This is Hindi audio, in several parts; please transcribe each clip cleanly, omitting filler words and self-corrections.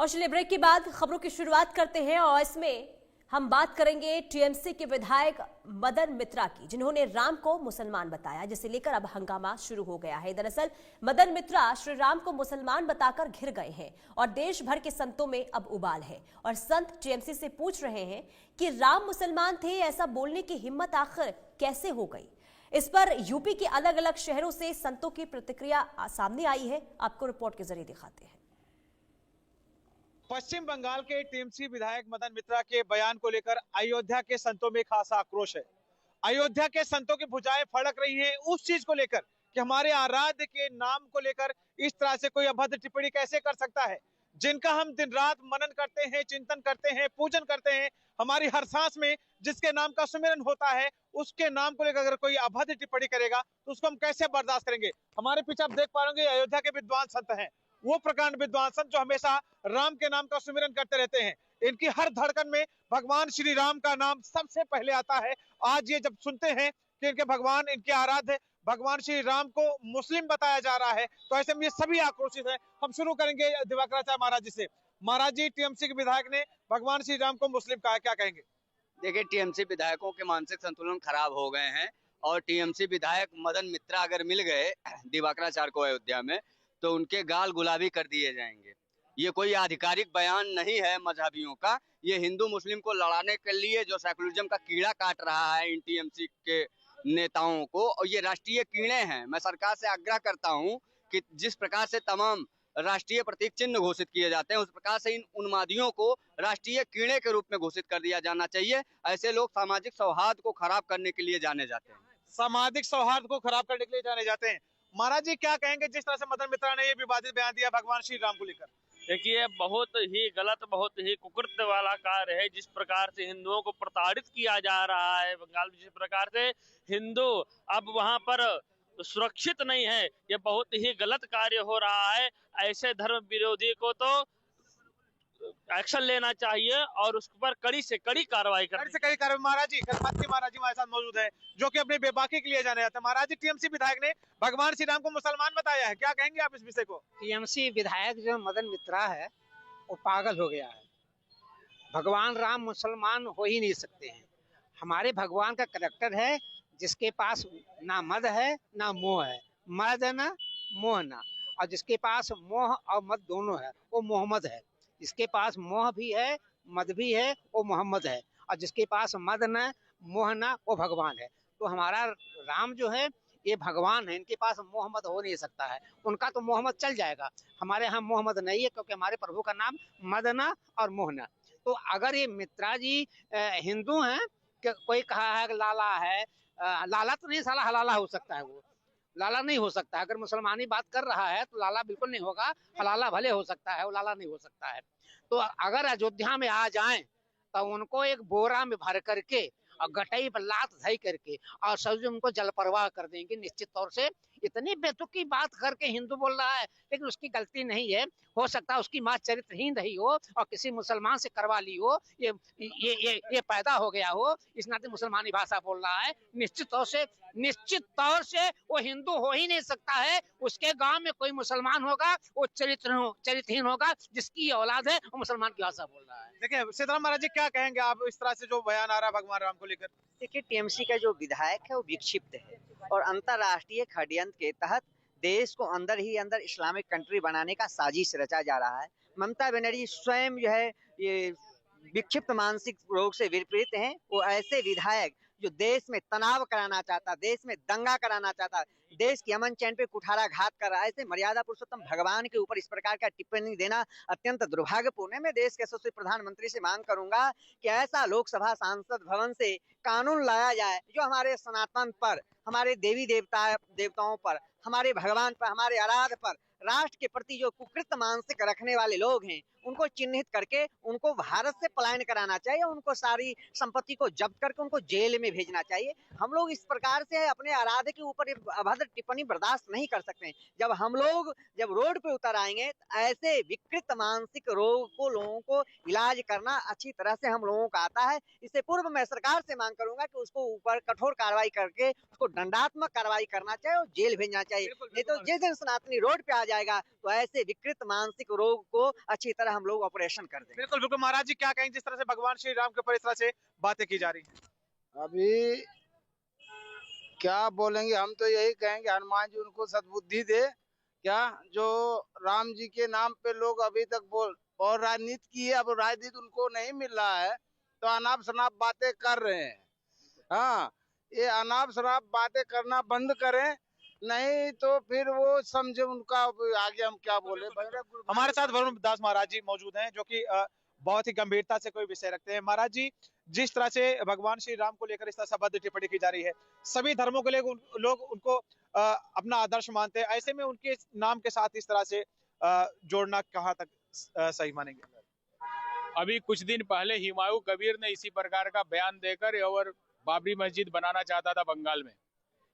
और चलिए ब्रेक के बाद खबरों की शुरुआत करते हैं और इसमें हम बात करेंगे टीएमसी के विधायक मदन मित्रा की, जिन्होंने राम को मुसलमान बताया, जिसे लेकर अब हंगामा शुरू हो गया है। दरअसल मदन मित्रा श्री राम को मुसलमान बताकर घिर गए हैं और देश भर के संतों में अब उबाल है और संत टीएमसी से पूछ रहे हैं कि राम मुसलमान थे, ऐसा बोलने की हिम्मत आखिर कैसे हो गई। इस पर यूपी के अलग अलग शहरों से संतों की प्रतिक्रिया सामने आई है, आपको रिपोर्ट के जरिए दिखाते हैं। पश्चिम बंगाल के टीएमसी विधायक मदन मित्रा के बयान को लेकर अयोध्या के संतों में खासा आक्रोश है। अयोध्या के संतों की भुजाएं फड़क रही हैं उस चीज को लेकर कि हमारे आराध्य के नाम को लेकर इस तरह से कोई अभद्र टिप्पणी कैसे कर सकता है, जिनका हम दिन रात मनन करते हैं, चिंतन करते हैं, पूजन करते हैं। हमारी हर सांस में जिसके नाम का सुमिरन होता है, उसके नाम को लेकर अगर कोई अभद्र टिप्पणी करेगा तो उसको हम कैसे बर्दाश्त करेंगे। हमारे पीछे आप देख पा रहे होंगे अयोध्या के विद्वान संत हैं, वो प्रकांड विद्वान संत जो हमेशा राम के नाम का सुमिरन करते रहते हैं। इनकी हर धड़कन में भगवान श्री राम का नाम सबसे पहले आता है। आज ये जब सुनते हैं कि इनके भगवान, इनके आराध्य भगवान श्री राम को मुस्लिम बताया जा रहा है, तो ऐसे में ये सभी आक्रोशित हैं। हम शुरू करेंगे दिवाकराचार्य महाराज जी से। महाराज जी, टीएमसी के विधायक ने भगवान श्री राम को मुस्लिम कहा, क्या कहेंगे? देखिए, टीएमसी विधायकों के मानसिक संतुलन खराब हो गए हैं और टीएमसी विधायक मदन मित्रा अगर मिल गए दिवाकराचार्य को अयोध्या में तो उनके गाल गुलाबी कर दिए जाएंगे। ये कोई आधिकारिक बयान नहीं है मजहबियों का, ये हिंदू मुस्लिम को लड़ाने के लिए जो सेकुलरिज्म का कीड़ा काट रहा है इन टीएमसी के नेताओं को, और ये राष्ट्रीय कीड़े हैं। मैं सरकार से आग्रह करता हूं कि जिस प्रकार से तमाम राष्ट्रीय प्रतीक चिन्ह घोषित किए जाते हैं, उस प्रकार से इन उन्मादियों को राष्ट्रीय कीड़े के रूप में घोषित कर दिया जाना चाहिए। ऐसे लोग सामाजिक सौहार्द को खराब करने के लिए जाने जाते हैं। सामाजिक सौहार्द को खराब करने के लिए जाने जाते हैं। महाराज जी, क्या कहेंगे जिस तरह से मदन मित्रा ने ये विवादित बयान दिया भगवान श्री राम को लेकर? देखिए, बहुत ही गलत, बहुत ही कुकृत्य वाला कार्य है। जिस प्रकार से हिंदुओं को प्रताड़ित किया जा रहा है बंगाल में, जिस प्रकार से हिंदू अब वहां पर सुरक्षित नहीं है, ये बहुत ही गलत कार्य हो रहा है। ऐसे धर्म विरोधी को तो एक्शन लेना चाहिए और उस पर कड़ी से कड़ी कार्रवाई करनी। महाराज जी, महाराज जी हमारे साथ मौजूद है जो कि अपने बेबाकी के लिए जाने जाते हैं। महाराज जी, टीएमसी विधायक ने भगवान श्री राम को मुसलमान बताया है, क्या कहेंगे आप इस विषय को? टीएमसी विधायक जो मदन मित्रा है वो पागल हो गया है। भगवान राम मुसलमान हो ही नहीं सकते हैं। हमारे भगवान का करैक्टर है जिसके पास ना मद है ना मोह है, मद है ना मोह ना, और जिसके पास मोह और मद दोनों है वो मोहम्मद है। जिसके पास मोह भी है, मद भी है, वो मोहम्मद है, और जिसके पास मद न मोह न वो भगवान है। तो हमारा राम जो है ये भगवान है, इनके पास मोहम्मद हो नहीं सकता है। उनका तो मोहम्मद चल जाएगा, हमारे यहाँ मोहम्मद नहीं है, क्योंकि हमारे प्रभु का नाम मदना और मोहना। तो अगर ये मित्रा जी हिंदू हैं, कोई कहा है कि लाला है, लाला तो नहीं, साला हलाला हो सकता है, वो लाला नहीं हो सकता है। अगर मुसलमानी बात कर रहा है तो लाला बिल्कुल नहीं होगा, हलाला भले हो सकता है, वो लाला नहीं हो सकता है। तो अगर अयोध्या में आ जाएं तो उनको एक बोरा में भर करके और गटई पर लात धई करके और सब्जी उनको जल प्रवाह कर देंगे निश्चित तौर से। इतनी बेतुकी बात करके हिंदू बोल रहा है, लेकिन उसकी गलती नहीं है। हो सकता है उसकी माँ चरित्रहीन रही हो और किसी मुसलमान से करवा ली हो, ये पैदा हो गया हो, इस नाते मुसलमानी भाषा बोल रहा है। निश्चित तौर से वो हिंदू हो ही नहीं सकता है। उसके गांव में कोई मुसलमान होगा वो चरित्रहीन होगा, जिसकी औलाद है वो मुसलमान की भाषा बोल रहा है। देखिए सीताराम महाराज जी, क्या कहेंगे आप इस तरह से जो बयान आ रहा है भगवान राम को लेकर? देखिए, टीएमसी का जो विधायक है वो विक्षिप्त है और अंतरराष्ट्रीय षड्यंत्र के तहत देश को अंदर ही अंदर इस्लामिक कंट्री बनाने का साजिश रचा जा रहा है। ममता बनर्जी स्वयं जो है ये विक्षिप्त मानसिक रोग से विपरीत हैं। वो ऐसे विधायक जो देश में तनाव कराना चाहता, देश में दंगा कराना चाहता, देश की अमन चैन पे कुठाराघात कर रहा है, ऐसे मर्यादा पुरुषोत्तम भगवान के ऊपर इस प्रकार का टिप्पणी देना अत्यंत दुर्भाग्यपूर्ण है। मैं देश के यशस्वी प्रधानमंत्री से मांग करूंगा कि ऐसा लोकसभा सांसद भवन से कानून लाया जाए जो हमारे सनातन पर, हमारे देवी देवताओं पर, हमारे भगवान पर, हमारे आराध्य पर, राष्ट्र के प्रति जो कुकृत मानसिक रखने वाले लोग हैं उनको चिन्हित करके उनको भारत से पलायन कराना चाहिए, उनको सारी संपत्ति को जब्त करके उनको जेल में भेजना चाहिए। हम लोग इस प्रकार से अपने आराध्य के ऊपर अभद्र टिप्पणी बर्दाश्त नहीं कर सकते हैं। जब रोड पे उतर आएंगे तो ऐसे विकृत मानसिक रोग को लोगों को इलाज करना अच्छी तरह से हम लोगों को आता है। इससे पूर्व मैं सरकार से मांग करूंगा कि उसको ऊपर कठोर कार्रवाई करके उसको दंडात्मक कार्रवाई करना चाहिए और जेल भेजना चाहिए। नहीं तो जिस दिन सनातनी रोड पे आ जाएगा तो ऐसे विकृत मानसिक रोग को अच्छी तरह तरह हम लोग ऑपरेशन कर देंगे। बिल्कुल बिल्कुल महाराज जी, क्या कहेंगे जिस तरह से भगवान श्री राम के ऊपर इस तरह से बातें की जा रही हैं? अभी क्या बोलेंगे, हम तो यही कहेंगे हनुमान जी उनको सद्बुद्धि दे। क्या जो राम जी के नाम पे लोग अभी तक बोल और राजनीति की है, अब राजनीति उनको नहीं मिल रहा है तो अनाप शनाप बातें कर रहे हैं। हाँ, ये अनाप शनाप बातें करना बंद करें, नहीं तो फिर वो समझे उनका। आगे हम क्या बोले। हमारे साथ वरुण दास महाराज जी मौजूद हैं, जो कि बहुत ही गंभीरता से कोई विषय रखते हैं। महाराज जी, जिस तरह से भगवान श्री राम को लेकर इस तरह सबद्ध टिप्पणी की जा रही है, सभी धर्मों के लोग उनको अपना आदर्श मानते हैं, ऐसे में उनके नाम के साथ इस तरह से जोड़ना कहाँ तक सही मानेंगे? अभी कुछ दिन पहले हुमायूं कबीर ने इसी प्रकार का बयान देकर और बाबरी मस्जिद बनाना चाहता था बंगाल में।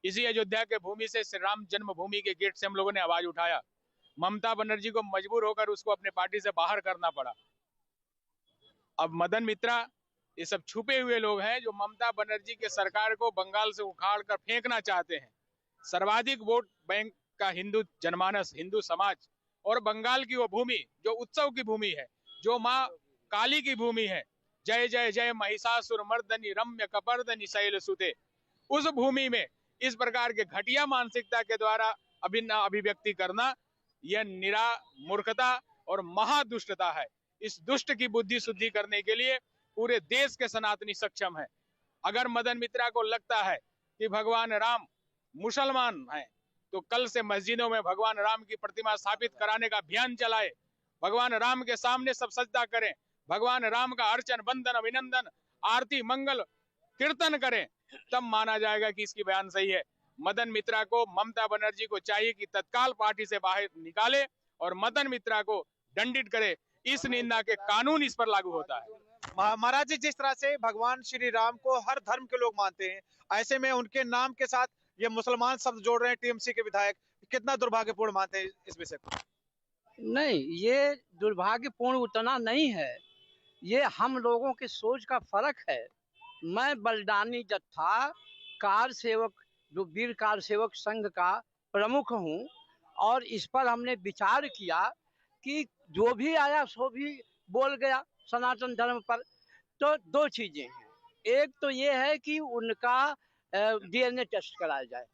इसी अयोध्या के भूमि से श्री राम जन्मभूमि के गेट से हम लोगों ने आवाज उठाया। ममता बनर्जी को मजबूर होकर उसको अपने पार्टी से बाहर करना पड़ा। अब मदन मित्रा, ये सब छुपे हुए लोग हैं जो ममता बनर्जी के सरकार को बंगाल से उखाड़ कर फेंकना चाहते हैं। सर्वाधिक वोट बैंक का हिंदू जनमानस, हिंदू समाज और बंगाल की वो भूमि जो उत्सव की भूमि है, जो माँ काली की भूमि है, जय जय जय महिषासुर मर्दनी रम्य कपर्दनी शैल सुते, उस भूमि में इस प्रकार के घटिया मानसिकता के द्वारा अभिन्न अभिव्यक्ति करना, यह निरा मूर्खता और महादुष्टता है। इस दुष्ट की बुद्धि शुद्धि करने के लिए पूरे देश के सनातनी सक्षम है। अगर मदन मित्रा को लगता है कि भगवान राम मुसलमान हैं, तो कल से मस्जिदों में भगवान राम की प्रतिमा स्थापित कराने का अभियान चलाए। भगवान राम के सामने सब सजदा करें, भगवान राम का अर्चन बंदन अभिनंदन आरती मंगल कीर्तन करें, तब माना जाएगा कि इसकी बयान सही है। मदन मित्रा को, ममता बनर्जी को चाहिए कि तत्काल पार्टी से बाहर निकाले और मदन मित्रा को दंडित करे। इस निंदा के कानून इस पर लागू होता है। महाराज जी, जिस तरह से भगवान श्री राम को हर धर्म के लोग मानते हैं, ऐसे में उनके नाम के साथ ये मुसलमान शब्द जोड़ रहे हैं टीएमसी के विधायक, कितना दुर्भाग्यपूर्ण मानते हैं इस विषय को? नहीं, ये दुर्भाग्यपूर्ण उतना नहीं है, ये हम लोगों की सोच का फर्क है। मैं बलदानी जत्था कार सेवक, जो वीर कार सेवक संघ का प्रमुख हूँ, और इस पर हमने विचार किया कि जो भी आया सो भी बोल गया सनातन धर्म पर। तो दो चीजें हैं, एक तो ये है कि उनका डीएनए टेस्ट कराया जाए।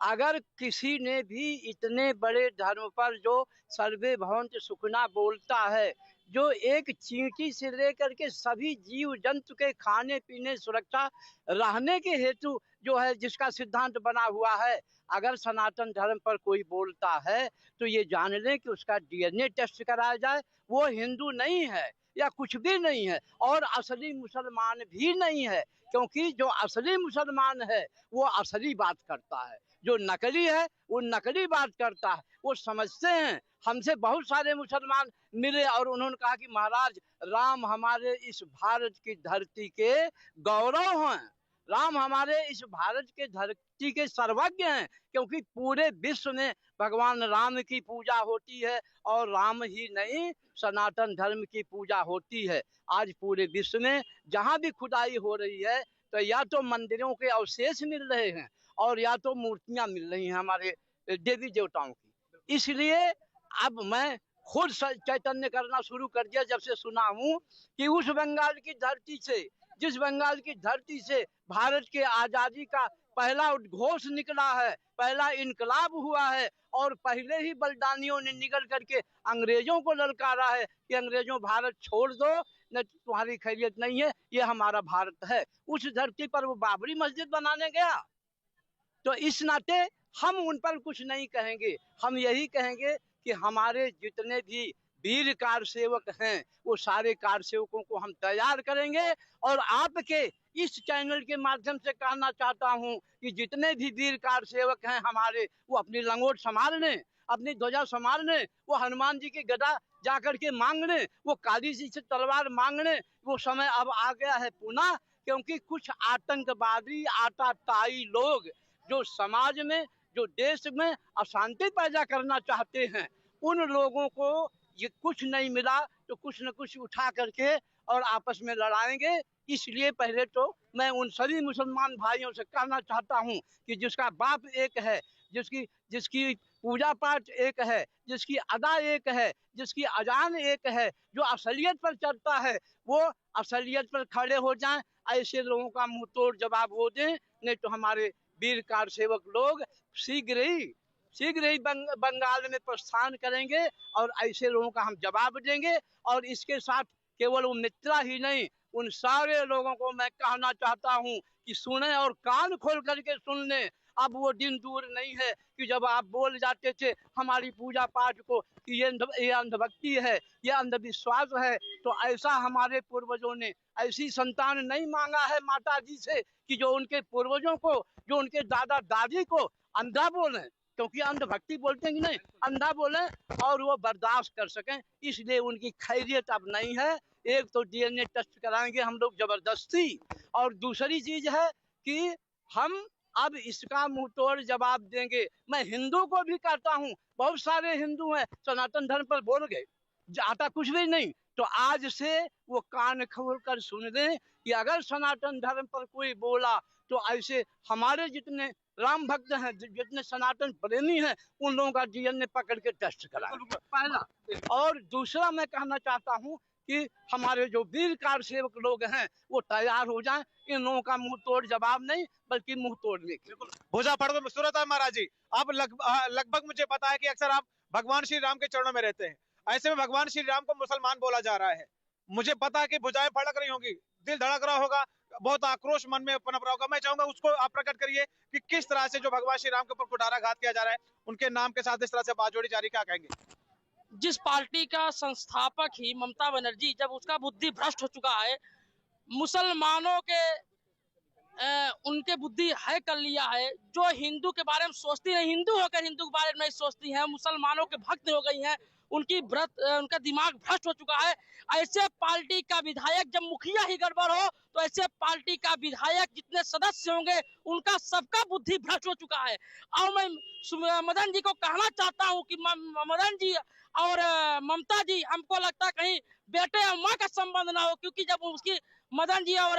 अगर किसी ने भी इतने बड़े धर्म पर जो सर्वे भवन्तु सुखिनः बोलता है, जो एक चींटी से लेकर के सभी जीव जंतु के खाने पीने सुरक्षा रहने के हेतु जो है जिसका सिद्धांत बना हुआ है, अगर सनातन धर्म पर कोई बोलता है तो ये जान लें कि उसका डीएनए टेस्ट कराया जाए। वो हिंदू नहीं है या कुछ भी नहीं है और असली मुसलमान भी नहीं है, क्योंकि जो असली मुसलमान है वो असली बात करता है, जो नकली है वो नकली बात करता है। वो समझते हैं, हमसे बहुत सारे मुसलमान मिले और उन्होंने कहा कि महाराज राम हमारे इस भारत की धरती के गौरव हैं, राम हमारे इस भारत के धरती के सर्वज्ञ हैं, क्योंकि पूरे विश्व में भगवान राम की पूजा होती है और राम ही नहीं सनातन धर्म की पूजा होती है। आज पूरे विश्व में जहाँ भी खुदाई हो रही है तो या तो मंदिरों के अवशेष मिल रहे हैं और या तो मूर्तियां मिल रही हैं हमारे देवी देवताओं की। इसलिए अब मैं खुद चैतन्य करना शुरू कर दिया जब से सुना हूँ कि उस बंगाल की धरती से, जिस बंगाल की धरती से भारत के आजादी का पहला उद्घोष निकला है, पहला इनकलाब हुआ है, और पहले ही बलिदानियों ने निकल करके अंग्रेजों को ललकारा है कि अंग्रेजों भारत छोड़ दो, न तुम्हारी खैरियत नहीं है, ये हमारा भारत है। उस धरती पर वो बाबरी मस्जिद बनाने गया, तो इस नाते हम उन पर कुछ नहीं कहेंगे, हम यही कहेंगे कि हमारे जितने भी वीर कार सेवक हैं वो सारे कार सेवकों को हम तैयार करेंगे। और आपके इस चैनल के माध्यम से कहना चाहता हूं कि जितने भी वीर कार सेवक हैं हमारे, वो अपनी लंगोट संभाल लें, अपनी ध्वजा संभाल लें, वो हनुमान जी की गदा जाकर के मांग लें, वो काली जी से तलवार मांग लें। वो समय अब आ गया है पुनः, क्योंकि कुछ आतंकवादी आताताई लोग जो समाज में, जो देश में अशांति पैदा करना चाहते हैं, उन लोगों को ये कुछ नहीं मिला तो कुछ न कुछ उठा करके और आपस में लड़ाएंगे। इसलिए पहले तो मैं उन सभी मुसलमान भाइयों से कहना चाहता हूं कि जिसका बाप एक है, जिसकी पूजा पाठ एक है, जिसकी अदा एक है, जिसकी अजान एक है, जो असलियत पर चलता है वो असलियत पर खड़े हो जाएं। ऐसे लोगों का मुंह तोड़ जवाब हो दें, नहीं तो हमारे वीर कार सेवक लोग शीघ्र ही बंगाल में प्रस्थान करेंगे और ऐसे लोगों का हम जवाब देंगे। और इसके साथ केवल वो मित्रा ही नहीं, उन सारे लोगों को मैं कहना चाहता हूँ कि सुने और कान खोल करके सुन लें। अब वो दिन दूर नहीं है कि जब आप बोल जाते थे हमारी पूजा पाठ को कि ये अंधभक्ति है, ये अंधविश्वास है, तो ऐसा हमारे पूर्वजों ने ऐसी संतान नहीं मांगा है माता जी से कि जो उनके पूर्वजों को, जो उनके दादा दादी को अंधा बोले, क्योंकि अंधभक्ति बोलते हैं कि नहीं, अंधा बोले और वो बर्दाश्त कर सकें। इसलिए उनकी खैरियत अब नहीं है। एक तो DNA टेस्ट कराएंगे हम लोग जबरदस्ती, और दूसरी चीज है कि हम अब इसका मुंह तोड़ जवाब देंगे। मैं हिंदू को भी कहता हूँ, बहुत सारे हिंदू हैं सनातन धर्म पर बोल गए, जाता कुछ भी नहीं, तो आज से वो कान खोल कर सुन लें कि अगर सनातन धर्म पर कोई बोला तो ऐसे हमारे जितने राम भक्त हैं, जितने सनातन प्रेमी हैं, उन लोगों का DNA पकड़ के टेस्ट कराएं, पहला। और दूसरा मैं कहना चाहता हूँ कि हमारे जो वीर कार सेवक लोग हैं वो तैयार हो जाएं। इन लोगों का मुंह तोड़ जवाब नहीं, बल्कि मुंह तोड़ने के। भूजा पड़ में सूरत है महाराज जी। अब लगभग मुझे पता है कि अक्सर आप भगवान श्री राम के चरणों में रहते हैं, ऐसे में भगवान श्री राम को मुसलमान बोला जा रहा है। मुझे पता है कि भुजाएं फड़क रही होंगी, दिल धड़क रहा होगा, बहुत आक्रोश मन में पनप रहा होगा। मैं चाहूंगा उसको आप प्रकट करिए कि किस तरह से जो भगवान श्री राम के ऊपर कुठाराघात किया जा रहा है, उनके नाम के साथ इस तरह से बात जोड़ी जा रही, क्या कहेंगे? जिस पार्टी का संस्थापक ही ममता बनर्जी, जब उसका बुद्धि भ्रष्ट हो चुका है, मुसलमानों के उनके बुद्धि है कर लिया है, जो हिंदू के बारे में सोचती नहीं, हिंदू होकर हिंदू के बारे में नहीं सोचती हैं, मुसलमानों के भक्त हो गई हैं, उनका दिमाग भ्रष्ट हो चुका है। ऐसे पार्टी का विधायक, जब मुखिया ही गड़बड़ हो तो ऐसे पार्टी का विधायक जितने सदस्य होंगे उनका सबका बुद्धि भ्रष्ट हो चुका है। और मैं मदन जी को कहना चाहता हूँ कि मदन जी और ममता जी, हमको लगता है कहीं बेटे और माँ का संबंध ना हो, क्योंकि जब उसकी मदन जी और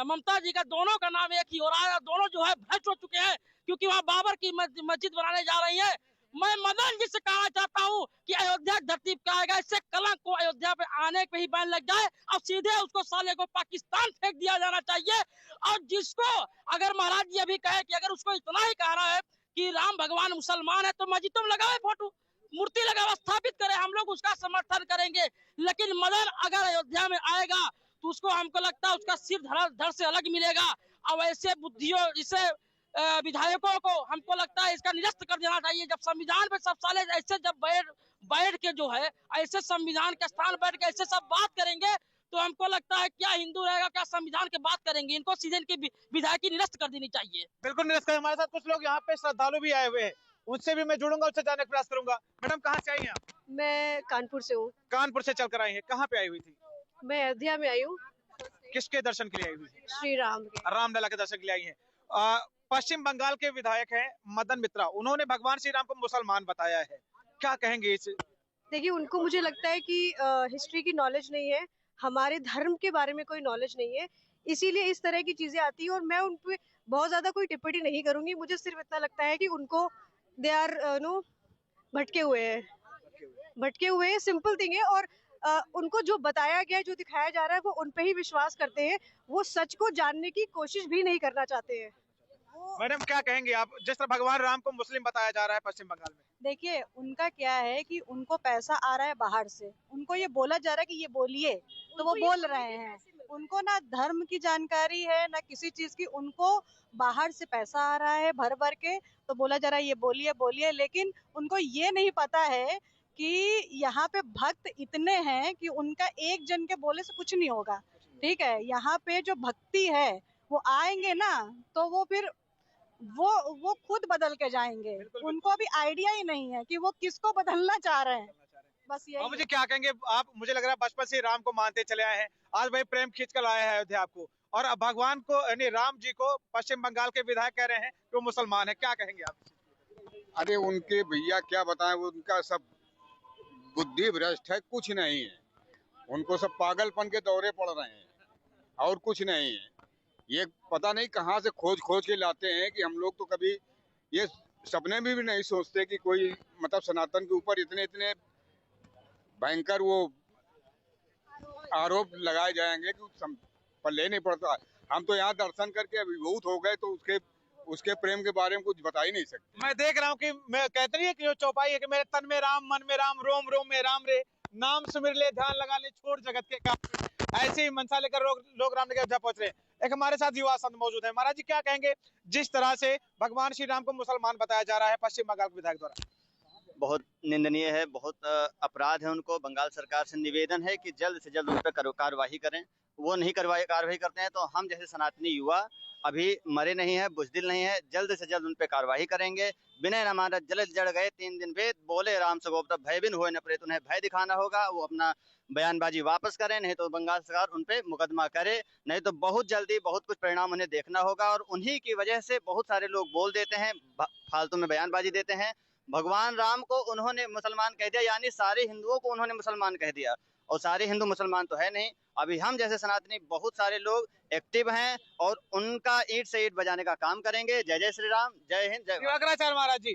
ममता जी का दोनों का नाम एक ही हो रहा है, दोनों जो है भ्रष्ट हो चुके हैं, क्योंकि वहाँ बाबर की मस्जिद बनाने जा रही है। मैं मदन जी से कहना चाहता हूँ कि अयोध्या धरती पे आएगा, इससे कलंक को अयोध्या पे आने पे ही बैन लग जाए और सीधे उसको साले को पाकिस्तान फेंक दिया जाना चाहिए। और जिसको अगर महाराज जी अभी कहे कि अगर उसको इतना ही कह रहा है कि राम भगवान मुसलमान है, तो मस्जिद तुम लगाओ, फोटो मूर्ति लगाओ, स्थापित करें, हम लोग उसका समर्थन करेंगे। लेकिन मदन अगर अयोध्या में आएगा तो उसको, हमको लगता है उसका सिर धड़ से अलग मिलेगा। और ऐसे बुद्धियों, इसे विधायकों को हमको लगता है इसका निरस्त कर देना चाहिए। जब संविधान पे सब साले ऐसे जब बैठ के जो है ऐसे संविधान के स्थान बैठ के ऐसे सब बात करेंगे, तो हमको लगता है क्या हिंदू रहेगा, क्या संविधान की बात करेंगे। इनको सीधे इनकी विधायकी निरस्त कर देनी चाहिए। बिल्कुल निरस्त करें। हमारे साथ कुछ लोग यहाँ पे श्रद्धालु भी आए हुए हैं, उनसे भी मैं जुड़ूंगा, उससे जानने का प्रयास करूंगा। मैडम कहाँ से आई हैं आप? मैं कानपुर से हूँ। कानपुर से चलकर आई हैं, कहाँ पे आई हुई थी? मैं अयोध्या में आई हूँ। किसके दर्शन के लिए आई हुई थी? श्री राम के। रामलला के दर्शन के लिए आई हैं। पश्चिम बंगाल के विधायक हैं मदन मित्रा, उन्होंने भगवान श्री राम को मुसलमान बताया है, क्या कहेंगे इस? देखिए, उनको मुझे लगता है कि हिस्ट्री की नॉलेज नहीं है, हमारे धर्म के बारे में कोई नॉलेज नहीं है, इसीलिए इस तरह की चीजें आती है। और मैं उन पे बहुत ज्यादा कोई टिप्पणी नहीं करूंगी। मुझे सिर्फ इतना लगता है कि उनको दे आर भटके हुए हैं, सिंपल थिंग है। और उनको जो बताया गया, जो दिखाया जा रहा है, वो उन पे ही विश्वास करते हैं, वो सच को जानने की कोशिश भी नहीं करना चाहते हैं। मैडम क्या कहेंगे आप, जिस तरह भगवान राम को मुस्लिम बताया जा रहा है पश्चिम बंगाल में? देखिए, उनका क्या है कि उनको पैसा आ रहा है बाहर से, उनको ये बोला जा रहा है कि ये बोलिए, तो वो बोल रहे हैं। उनको ना धर्म की जानकारी है, ना किसी चीज की। उनको बाहर से पैसा आ रहा है भर भर के, तो बोला जा रहा है ये बोलिए बोलिए। लेकिन उनको ये नहीं पता है कि यहाँ पे भक्त इतने हैं कि उनका एक जन के बोले से कुछ नहीं होगा। ठीक है, यहाँ पे जो भक्ति है वो आएंगे ना, तो वो फिर वो खुद बदल के जाएंगे। उनको अभी आइडिया ही नहीं है कि वो किसको बदलना चाह रहे हैं। बस यही। मुझे क्या कहेंगे आप? मुझे लग रहा है बचपन से राम को मानते चले आए हैं, आज भाई प्रेम खींच कर लाया है अयोध्या आपको, और अब भगवान को यानी राम जी को पश्चिम बंगाल के विधायक कह रहे हैं कि वो मुसलमान है, क्या कहेंगे आप? अरे उनके भैया क्या बताएं, उनका सब बुद्धि भ्रष्ट है, कुछ नहीं है। उनको सब पागलपन के दौरे पड़ रहे हैं और कुछ नहीं है। ये पता नहीं कहाँ से खोज के लाते हैं कि हम लोग तो कभी ये सपने में भी नहीं सोचते कि कोई मतलब सनातन के ऊपर इतने इतने भयंकर वो आरोप लगाए जाएंगे कि पल्ले नहीं पड़ता। हम तो यहाँ दर्शन करके अभिभूत हो गए, तो उसके प्रेम के बारे में कुछ बता ही नहीं सकते। मैं देख रहा हूँ कि मैं कहते नहीं है कि जो चौपाई है कि मेरे तन में राम, मन में राम, रोम रोम में राम रे, नाम सुमिर ले, ध्यान लगा ले, छोड़ जगत के काम। ऐसे ही मनसा लेकर लोग राम के अयोध्या पहुंच रहे हैं। एक हमारे साथ युवा संत मौजूद है। महाराज जी क्या कहेंगे जिस तरह से भगवान श्री राम को मुसलमान बताया जा रहा है पश्चिम बंगाल के विधायक द्वारा? बहुत निंदनीय है, बहुत अपराध है। उनको बंगाल सरकार से निवेदन है कि जल्द से जल्द उन पर कार्रवाई करें। वो नहीं कार्रवाई करते हैं तो हम जैसे सनातनी युवा अभी मरे नहीं है, बुजदिल नहीं है, जल्द से जल्द उन पे कार्रवाई करेंगे। विनय न मानत जलद जड़ गए 3 दिन वेद, बोले राम से गोप्त भय बिन हुए न प्रेत। उन्हें भय दिखाना होगा, वो अपना बयानबाजी वापस करें, नहीं तो बंगाल सरकार उन पे मुकदमा करे, नहीं तो बहुत जल्दी बहुत कुछ परिणाम उन्हें देखना होगा। और उन्हीं की वजह से बहुत सारे लोग बोल देते हैं, फालतू में बयानबाजी देते हैं। भगवान राम को उन्होंने मुसलमान कह दिया, यानी सारे हिंदुओं को उन्होंने मुसलमान कह दिया, और सारे हिंदू मुसलमान तो है नहीं। अभी हम जैसे सनातनी बहुत सारे लोग एक्टिव हैं और उनका ईंट से ईंट बजाने का काम करेंगे। जय जय श्री राम, जय हिंद, जय। दिवाकराचार्य महाराज जी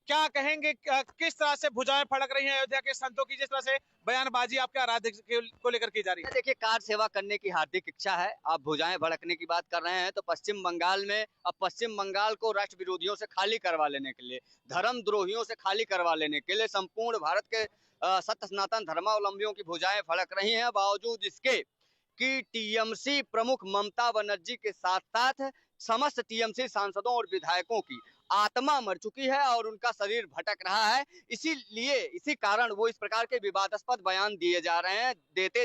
क्या कहेंगे, किस तरह से भुजाएं फड़क रही हैं अयोध्या के संतों की, जिस तरह से बयानबाजी आपके आराध्य को लेकर की जा रही है? देखिए, कार सेवा करने की हार्दिक इच्छा है। आप भुजाएं भड़कने की बात कर रहे हैं तो पश्चिम बंगाल में अब पश्चिम बंगाल को राष्ट्र विरोधियों से खाली करवा लेने के लिए, धर्म द्रोहियों से खाली करवा लेने के लिए संपूर्ण भारत के सत्य सनातन धर्मावलंबियों की भुजाएं फड़क रही हैं। बावजूद इसके कि टीएमसी प्रमुख ममता बनर्जी के साथ साथ समस्त टीएमसी सांसदों और विधायकों की आत्मा मर चुकी है और उनका शरीर भटक रहा है। इसी कारण वो इस प्रकार के विवादास्पद बयान देते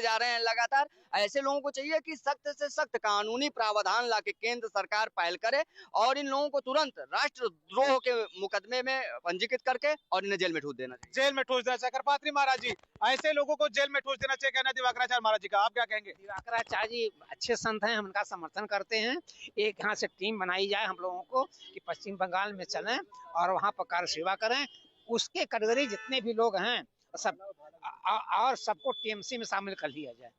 जा रहे हैं लगातार। ऐसे लोगों को चाहिए कि सख्त से सख्त कानूनी प्रावधान लाके केंद्र सरकार पहल करे और इन लोगों को तुरंत राष्ट्रद्रोह के मुकदमे में पंजीकृत करके और इन्हें जेल में ठूस देना चाहिए। जेल में ठूस देना चाहिए। करपात्री महाराज जी, ऐसे लोगों को जेल में ठूस देना चाहिए, कहना दिवाकराचार्य महाराज जी का, आप क्या कहेंगे? दिवाकराचार्य जी अच्छे संत हैं, हम उनका समर्थन करते हैं। एक यहाँ से टीम बनाई जाए हम लोगों को कि पश्चिम बंगाल में चलें और वहाँ पर कार्य सेवा करें। उसके कैटेगरी जितने भी लोग हैं सब और सबको टीएमसी में शामिल कर लिया जाए।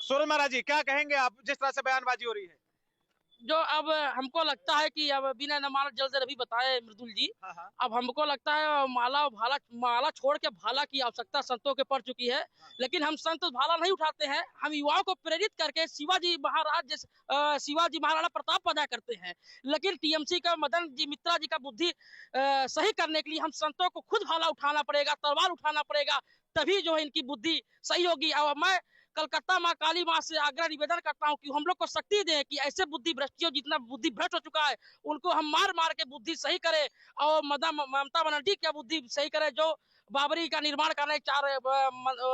सूरज महाराज जी क्या कहेंगे आप, जिस तरह से बयानबाजी हो रही है? जो अब हमको लगता है कि अब बिना न मानत जल्द अभी बताए मृदुल जी, अब हमको लगता है माला छोड़ के भाला की आवश्यकता संतों के पड़ चुकी है। लेकिन हम संत भाला नहीं उठाते हैं, हम युवाओं को प्रेरित करके शिवाजी महाराणा प्रताप पैदा करते हैं। लेकिन टीएमसी का मदन जी मित्रा जी का बुद्धि सही करने के लिए हम संतों को खुद भाला उठाना पड़ेगा, तलवार उठाना पड़ेगा, तभी जो है इनकी बुद्धि सही होगी। और मैं कलकत्ता माँ काली माँ से आग्रह निवेदन करता हूँ कि हम लोग को शक्ति दें कि ऐसे बुद्धि भ्रष्टियों जितना बुद्धि भ्रष्ट हो चुका है उनको हम मार मार के बुद्धि सही करें और ममता बनर्जी की बुद्धि सही करे, जो बाबरी का निर्माण करने, 4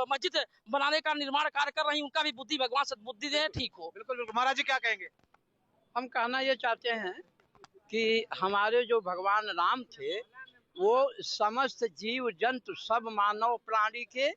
मस्जिद बनाने का निर्माण कार्य कर रही, उनका भी बुद्धि भगवान सद्बुद्धि दे, ठीक हो। बिल्कुल बिल्कुल। महाराज जी क्या कहेंगे? हम कहना ये चाहते हैं कि हमारे जो भगवान राम थे वो समस्त जीव जंतु सब मानव प्राणी के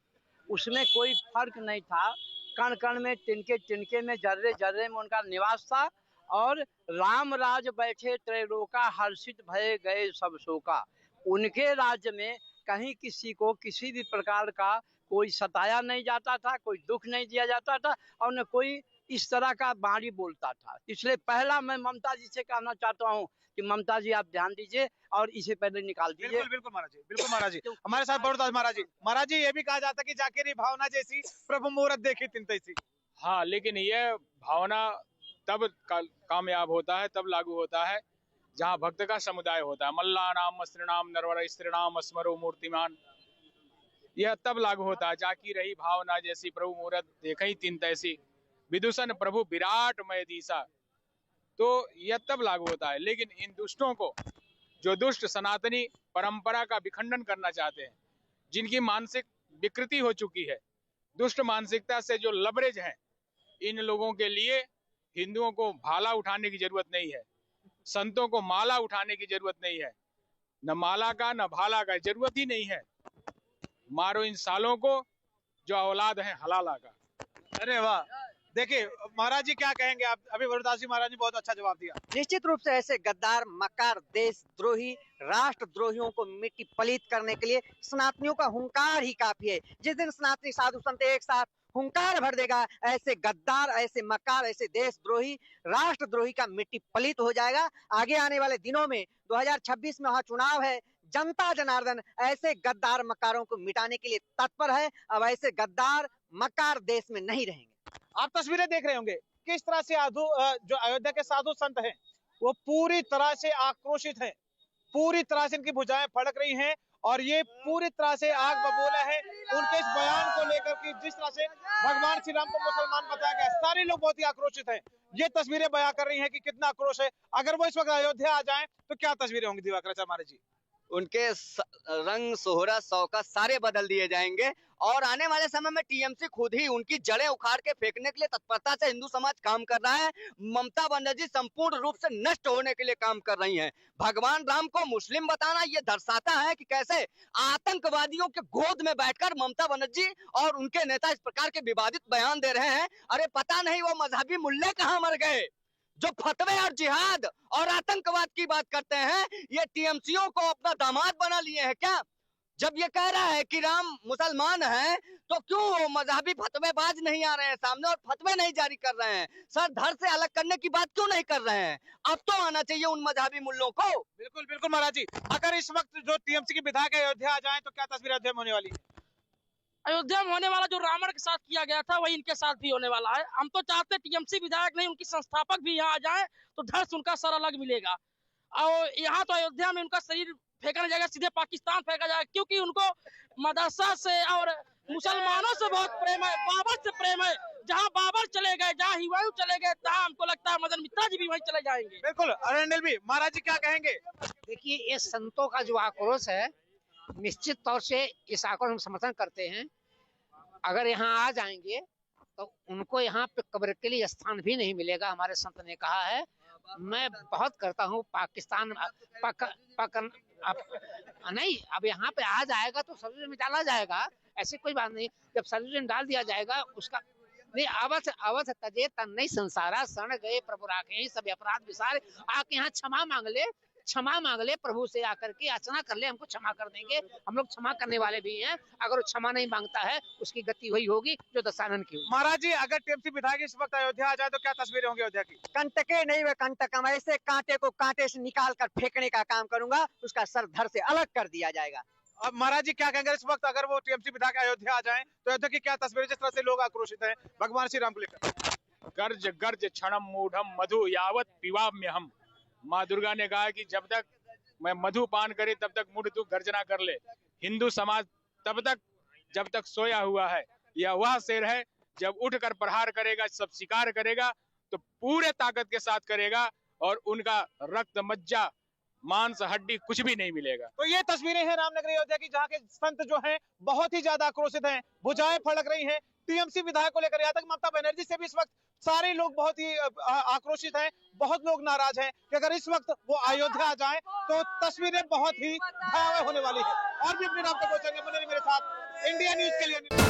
उसमें कोई फर्क नहीं था। कण कण में, तिनके तिनके में, जर्रे जर्रे में उनका निवास था। और राम राज बैठे त्रैलोका, हर्षित भय गए सब शोका। उनके राज्य में कहीं किसी को किसी भी प्रकार का कोई सताया नहीं जाता था, कोई दुख नहीं दिया जाता था और न कोई इस तरह का बाणी बोलता था। इसलिए पहला मैं ममता जी से कहना चाहता हूँ कि ममता जी आप ध्यान दीजिए और इसे पहले निकाल दीजिए। बिल्कुल बिल्कुल महाराज जी, बिल्कुल महाराज जी। हमारे साथ बड़दास महाराज जी। महाराज जी ये भी कहा जाता है कि जाकेरी भावना जैसी प्रभु मुहूर्त देखी तिन तैसी। हाँ, लेकिन यह भावना तब कामयाब होता है, तब लागू होता है जहाँ भक्त का समुदाय होता है। मल्ला नाम स्त्रीणाम नरवर स्त्रीणाम स्मरो मूर्तिमान, यह तब लागू होता है। जाकी रही भावना जैसी प्रभु मुहूर्त देखी तिन तैसी, विदूषण प्रभु विराटमय दिशा, तो यह तब लागू होता है। लेकिन इन दुष्टों को, जो दुष्ट सनातनी परंपरा का विखंडन करना चाहते हैं, जिनकी मानसिक विकृति हो चुकी है, दुष्ट मानसिकता से जो लबरेज हैं, इन लोगों के लिए हिंदुओं को भाला उठाने की जरूरत नहीं है, संतों को माला उठाने की जरूरत नहीं है। न माला का न भाला का जरूरत ही नहीं है। मारो इन सालों को जो औलाद है हलाला का। अरे वाह, देखिए महाराज जी क्या कहेंगे आप? अभी वरुदास जी महाराज ने बहुत अच्छा जवाब दिया। निश्चित रूप से ऐसे गद्दार, मक्कार, देशद्रोही, राष्ट्रद्रोहियों को मिट्टी पलीत करने के लिए सनातनियों का हुंकार ही काफी है। जिस दिन सनातनी साधु संत एक साथ हुंकार भर देगा, ऐसे गद्दार, ऐसे मक्कार, ऐसे देशद्रोही, राष्ट्रद्रोही का मिट्टी पलीत हो जाएगा। आगे आने वाले दिनों में 2026 में वहाँ चुनाव है, जनता जनार्दन ऐसे गद्दार मक्कारों को मिटाने के लिए तत्पर है। अब ऐसे गद्दार मक्कार देश में नहीं रहेंगे। आप तस्वीरें देख रहे होंगे किस तरह से जो अयोध्या के साधु संत हैं वो पूरी तरह से आक्रोशित हैं, पूरी तरह से इनकी भुजाएं फड़क रही हैं और ये पूरी तरह से आग बबूला है उनके इस बयान को लेकर कि जिस तरह से भगवान श्री राम को मुसलमान बताया गया। सारे लोग बहुत ही आक्रोशित हैं। ये तस्वीरें बयां कर रही हैं कि कितना आक्रोश है। अगर वो इस वक्त अयोध्या आ जाएं तो क्या तस्वीरें होंगी दिवाकर हमारे जी? उनके रंग सोहरा शौकत सारे बदल दिए जाएंगे और आने वाले समय में टीएमसी खुद ही उनकी जड़ें उखाड़ के फेंकने के लिए तत्परता से हिंदू समाज काम कर रहा है। ममता बनर्जी संपूर्ण रूप से नष्ट होने के लिए काम कर रही हैं। भगवान राम को मुस्लिम बताना ये दर्शाता है कि कैसे आतंकवादियों के गोद में बैठकर ममता बनर्जी और उनके नेता इस प्रकार के विवादित बयान दे रहे हैं। अरे पता नहीं वो मजहबी मुल्ले कहाँ मर गए जो फतवे और जिहाद और आतंकवाद की बात करते हैं। ये टीएमसीओ को अपना दामाद बना लिए हैं क्या? जब ये कह रहा है कि राम मुसलमान है तो क्यों मजहबी फतवेबाज नहीं आ रहे हैं सामने और फतवे नहीं जारी कर रहे हैं? सर धड़ से अलग करने की बात क्यों नहीं कर रहे हैं? अब तो आना चाहिए उन मजहबी मुल्लों को। बिल्कुल बिल्कुल महाराज जी, अगर इस वक्त जो टीएमसी के विधायक अयोध्या आ जाए तो क्या तस्वीर अयोध्या में होने वाली है? अयोध्या में होने वाला जो रावण के साथ किया गया था वही इनके साथ भी होने वाला है। हम तो चाहते टीएमसी विधायक नहीं उनकी संस्थापक भी यहाँ आ जाए तो धड़ से उनका सर अलग मिलेगा। और यहाँ तो अयोध्या में उनका शरीर फेंका जाएगा, सीधे पाकिस्तान फेंका जाएगा, क्योंकि उनको मदरसा से और मुसलमानों से बहुत प्रेम है, बाबर से प्रेम है। जहाँ बाबर चले गए, जहाँ हुमायूं चले गए, तहाँ हमको लगता है मदन मित्रा जी भी वहीं चले जाएंगे। बिल्कुल। अनिल भी, महाराज जी क्या कहेंगे? देखिए, ये संतों का जो आक्रोश है निश्चित तौर से इस आक्रोश हम समर्थन करते हैं। अगर यहाँ आ जाएंगे तो उनको यहाँ पे कब्र के लिए स्थान भी नहीं मिलेगा, हमारे संत ने कहा है। मैं बहुत करता हूँ पाकिस्तान नहीं, अब यहाँ पे आ जाएगा तो सर्विस में डाला जाएगा, ऐसी कोई बात नहीं। जब सर्विस में डाल दिया जाएगा उसका नहीं अवध तजे तन नहीं संसारा शरण गए प्रभु राखे सब अपराध विसारे। आके यहाँ क्षमा मांग ले प्रभु से आकर के याचना कर ले, हमको क्षमा कर देंगे। हम लोग क्षमा करने वाले भी हैं। अगर वो क्षमा नहीं मांगता है उसकी गति वही होगी जो दशानन की। महाराज जी, अगर टीएमसी विधायक इस वक्त अयोध्या आ जाए तो क्या तस्वीरें होंगी अयोध्या की? कंटके नहीं वे कंटकम, ऐसे कांटे को कांटे से निकाल कर फेंकने का काम करूंगा, उसका सर धड़ से अलग कर दिया जाएगा। अब महाराज जी क्या कहेंगे इस वक्त अगर वो टीएमसी विधायक अयोध्या आ जाए तो अयोध्या की क्या तस्वीरें, जिस तरह से लोग आक्रोशित हैं भगवान श्री राम को लेकर? गर्ज गर्ज क्षणम मूढ़म मधु यावत पिबाम्य हम। माँ दुर्गा ने कहा कि जब तक मैं मधु पान करे तब तक मूढ़ तू गर्जना कर ले। हिंदू समाज तब तक जब तक सोया हुआ है। यह वह शेर है जब उठकर प्रहार करेगा, सब शिकार करेगा तो पूरे ताकत के साथ करेगा और उनका रक्त मज्जा मांस हड्डी कुछ भी नहीं मिलेगा। तो ये तस्वीरें हैं रामनगर अयोध्या की, जहाँ के संत जो हैं बहुत ही ज्यादा आक्रोशित हैं, भुजाएं फड़क रही हैं टीएमसी विधायक को लेकर। यहाँ तक ममता बनर्जी से भी इस वक्त सारे लोग बहुत ही आक्रोशित हैं, बहुत लोग नाराज हैं कि अगर इस वक्त वो अयोध्या आ जाए तो तस्वीरें बहुत ही भयावह होने वाली है। और भी अपने नाम तक पहुंचेंगे, बने रहिए मेरे साथ इंडिया न्यूज के लिए।